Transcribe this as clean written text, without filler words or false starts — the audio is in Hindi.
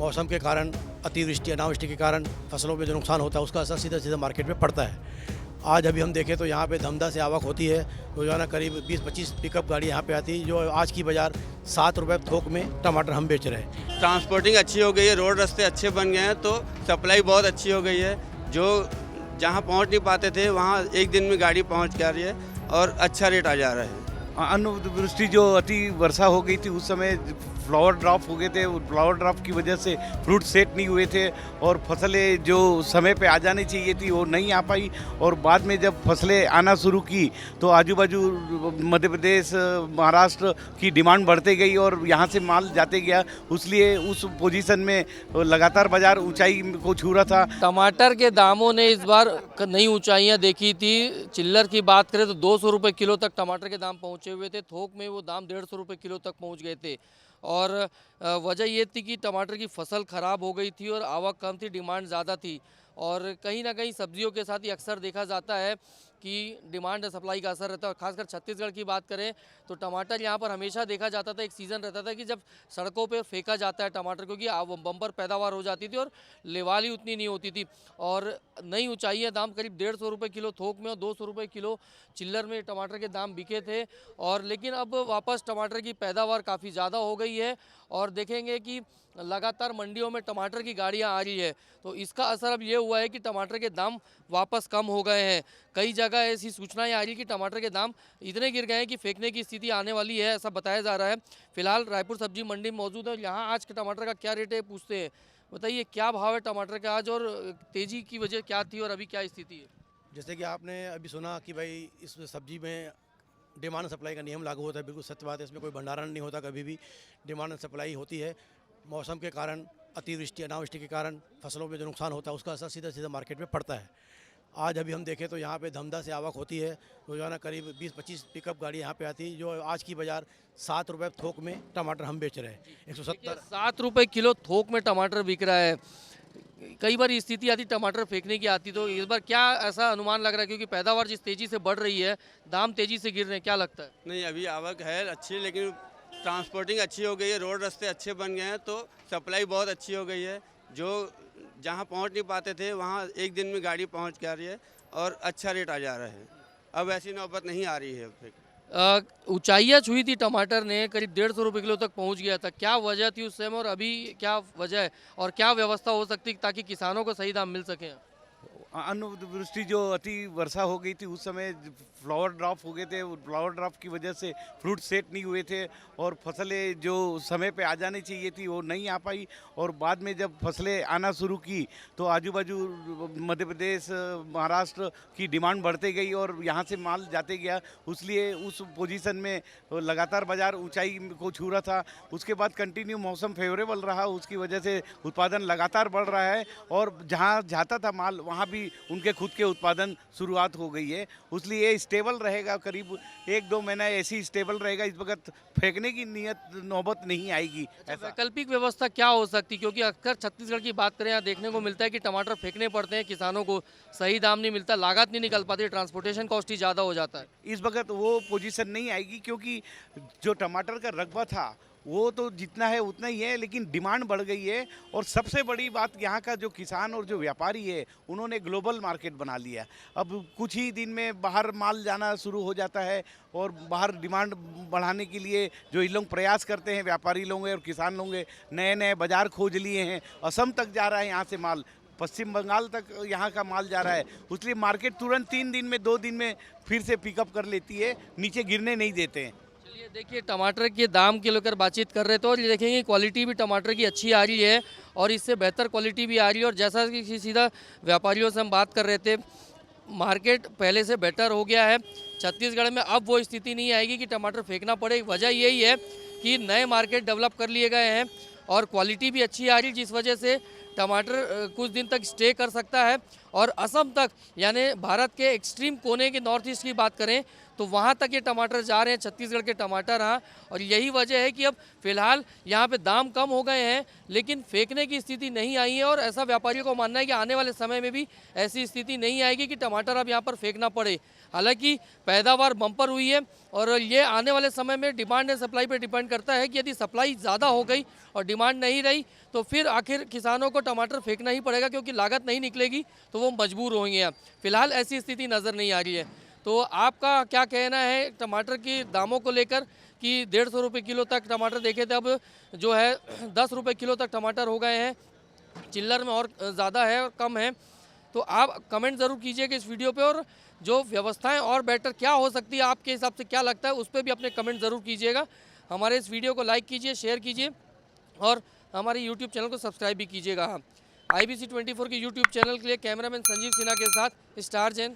मौसम के कारण, अतिवृष्टि अनावृष्टि के कारण फसलों पे जो नुकसान होता है उसका असर सीधा सीधा मार्केट में पड़ता है। आज अभी हम देखें तो यहाँ पे धमधा से आवक होती है, रोजाना करीब 20-25 पिकअप गाड़ी यहाँ पे आती है। जो आज की बाज़ार 7 रुपये थोक में टमाटर हम बेच रहे हैं। ट्रांसपोर्टिंग अच्छी हो गई है, रोड रास्ते अच्छे बन गए हैं तो सप्लाई बहुत अच्छी हो गई है। जो जहाँ पहुँच नहीं पाते थे वहाँ एक दिन में गाड़ी पहुँच जा रही है और अच्छा रेट आ जा रहा है। अनावृष्टि जो अति वर्षा हो गई थी उस समय फ्लावर ड्रॉप हो गए थे। फ्लावर ड्रॉप की वजह से फ्रूट सेट नहीं हुए थे और फसलें जो समय पे आ जानी चाहिए थी वो नहीं आ पाई। और बाद में जब फसलें आना शुरू की तो आजू बाजू मध्य प्रदेश, महाराष्ट्र की डिमांड बढ़ते गई और यहाँ से माल जाते गया, इसलिए उस पोजीशन में लगातार बाजार ऊंचाई को छू रहा था। टमाटर के दामों ने इस बार नई ऊंचाइयां देखी थी। चिल्लर की बात करें तो 200 रुपये किलो तक टमाटर के दाम पहुंचे हुए थे। थोक में वो दाम 150 रुपये किलो तक पहुंच गए थे और वजह ये थी कि टमाटर की फसल ख़राब हो गई थी और आवक कम थी, डिमांड ज़्यादा थी। और कहीं ना कहीं सब्जियों के साथ ही अक्सर देखा जाता है कि डिमांड सप्लाई का असर रहता है। और खासकर छत्तीसगढ़ की बात करें तो टमाटर यहाँ पर हमेशा देखा जाता था, एक सीज़न रहता था कि जब सड़कों पे फेंका जाता है टमाटर, क्योंकि बम्पर पैदावार हो जाती थी और लेवाली उतनी नहीं होती थी। और नई ऊंचाइयाँ, दाम करीब 150 रुपये किलो थोक में और 200 रुपये किलो चिल्लर में टमाटर के दाम बिके थे। और लेकिन अब वापस टमाटर की पैदावार काफ़ी ज़्यादा हो गई है और देखेंगे कि लगातार मंडियों में टमाटर की गाड़ियां आ रही है। तो इसका असर अब ये हुआ है कि टमाटर के दाम वापस कम हो गए हैं। कई जगह ऐसी सूचनाएं आ रही है कि टमाटर के दाम इतने गिर गए हैं कि फेंकने की स्थिति आने वाली है, ऐसा बताया जा रहा है। फिलहाल रायपुर सब्जी मंडी में मौजूद है। यहाँ आज के टमाटर का क्या रेट है पूछते हैं। बताइए क्या भाव है टमाटर का आज और तेज़ी की वजह क्या थी और अभी क्या स्थिति है? जैसे कि आपने अभी सुना कि भाई इस सब्जी में डिमांड सप्लाई का नियम लागू होता है, बिल्कुल सत्य बात है। इसमें कोई भंडारण नहीं होता, कभी भी डिमांड सप्लाई होती है। मौसम के कारण, अतिवृष्टि अनावृष्टि के कारण फसलों पे जो नुकसान होता है उसका असर सीधा सीधा मार्केट में पड़ता है। आज अभी हम देखें तो यहाँ पे धमधा से आवक होती है, रोजाना करीब 20-25 पिकअप गाड़ी यहाँ पे आती है। जो आज की बाज़ार 7 रुपये थोक में टमाटर हम बेच रहे हैं। 170 7 रुपये किलो थोक में टमाटर बिक रहा है। कई बार स्थिति आती टमाटर फेंकने की आती, तो इस बार क्या ऐसा अनुमान लग रहा है? क्योंकि पैदावार जिस तेज़ी से बढ़ रही है, दाम तेज़ी से गिर रहे हैं, क्या लगता है? नहीं, अभी आवक है अच्छी, लेकिन ट्रांसपोर्टिंग अच्छी हो गई है, रोड रास्ते अच्छे बन गए हैं तो सप्लाई बहुत अच्छी हो गई है। जो जहाँ पहुँच नहीं पाते थे वहाँ एक दिन में गाड़ी पहुँच जा रही है और अच्छा रेट आ जा रहा है। अब ऐसी नौबत नहीं आ रही है। ऊंचाइयाँ छुई थी टमाटर ने, करीब 150 रुपये किलो तक पहुंच गया था। क्या वजह थी उस समय और अभी क्या वजह है और क्या व्यवस्था हो सकती है ताकि किसानों को सही दाम मिल सके? अनावृष्टि जो अति वर्षा हो गई थी उस समय फ्लावर ड्रॉप हो गए थे। फ्लावर ड्रॉप की वजह से फ्रूट सेट नहीं हुए थे और फसलें जो समय पे आ जानी चाहिए थी वो नहीं आ पाई। और बाद में जब फसलें आना शुरू की तो आजू बाजू मध्य प्रदेश, महाराष्ट्र की डिमांड बढ़ते गई और यहाँ से माल जाते गया, इसलिए उस पोजीशन में लगातार बाजार ऊंचाई को छू रहा था। उसके बाद कंटिन्यू मौसम फेवरेबल रहा, उसकी वजह से उत्पादन लगातार बढ़ रहा है और जहाँ जाता था माल वहाँ भी उनके खुद के उत्पादन शुरुआत हो गई है। इसलिए स्टेबल रहेगा, करीब 1-2 महीना ऐसी स्टेबल रहेगा। इस वक्त फेंकने की नियत नौबत नहीं आएगी। वैकल्पिक व्यवस्था क्या हो सकती? क्योंकि अक्सर छत्तीसगढ़ की बात करें, यहाँ देखने को मिलता है कि टमाटर फेंकने पड़ते हैं, किसानों को सही दाम नहीं मिलता, लागत नहीं निकल पाती, ट्रांसपोर्टेशन कॉस्ट ही ज़्यादा हो जाता है। इस वक्त वो पोजीशन नहीं आएगी क्योंकि जो टमाटर का रकबा था वो तो जितना है उतना ही है, लेकिन डिमांड बढ़ गई है। और सबसे बड़ी बात यहाँ का जो किसान और जो व्यापारी है उन्होंने ग्लोबल मार्केट बना लिया। अब कुछ ही दिन में बाहर माल जाना शुरू हो जाता है और बाहर डिमांड बढ़ाने के लिए जो इन लोग प्रयास करते हैं, व्यापारी लोग और किसान लोग नए नए बाज़ार खोज लिए हैं। असम तक जा रहा है यहाँ से माल, पश्चिम बंगाल तक यहाँ का माल जा रहा है। इसलिए मार्केट तुरंत 3 दिन में 2 दिन में फिर से पिकअप कर लेती है, नीचे गिरने नहीं देते हैं। देखिए टमाटर के दाम के लेकर बातचीत कर रहे थे और ये देखेंगे क्वालिटी भी टमाटर की अच्छी आ रही है और इससे बेहतर क्वालिटी भी आ रही है। और जैसा कि सीधा व्यापारियों से हम बात कर रहे थे, मार्केट पहले से बेटर हो गया है। छत्तीसगढ़ में अब वो स्थिति नहीं आएगी कि टमाटर फेंकना पड़े। वजह यही है कि नए मार्केट डेवलप कर लिए गए हैं और क्वालिटी भी अच्छी आ रही है, जिस वजह से टमाटर कुछ दिन तक स्टे कर सकता है और असम तक, यानी भारत के एक्सट्रीम कोने के नॉर्थ ईस्ट की बात करें तो वहाँ तक ये टमाटर जा रहे हैं, छत्तीसगढ़ के टमाटर। हाँ, और यही वजह है कि अब फिलहाल यहाँ पे दाम कम हो गए हैं, लेकिन फेंकने की स्थिति नहीं आई है। और ऐसा व्यापारियों को मानना है कि आने वाले समय में भी ऐसी स्थिति नहीं आएगी कि टमाटर अब यहाँ पर फेंकना पड़े। हालांकि पैदावार बम्पर हुई है और ये आने वाले समय में डिमांड एंड सप्लाई पर डिपेंड करता है कि यदि सप्लाई ज़्यादा हो गई और डिमांड नहीं रही तो फिर आखिर किसानों को टमाटर फेंकना ही पड़ेगा, क्योंकि लागत नहीं निकलेगी तो वो मजबूर होंगे। फिलहाल ऐसी स्थिति नज़र नहीं आ रही है। तो आपका क्या कहना है टमाटर के दामों को लेकर कि 150 रुपये किलो तक टमाटर देखे थे, अब जो है 10 रुपये किलो तक टमाटर हो गए हैं, चिल्लर में और ज़्यादा है और कम है। तो आप कमेंट ज़रूर कीजिएगा इस वीडियो पे, और जो व्यवस्थाएं और बेटर क्या हो सकती है आपके हिसाब से क्या लगता है उस पर भी अपने कमेंट ज़रूर कीजिएगा। हमारे इस वीडियो को लाइक कीजिए, शेयर कीजिए और हमारे यूट्यूब चैनल को सब्सक्राइब भी कीजिएगा। IBC 24 के यूट्यूब चैनल के लिए कैमरामैन संजीव सिन्हा के साथ स्टार जैन।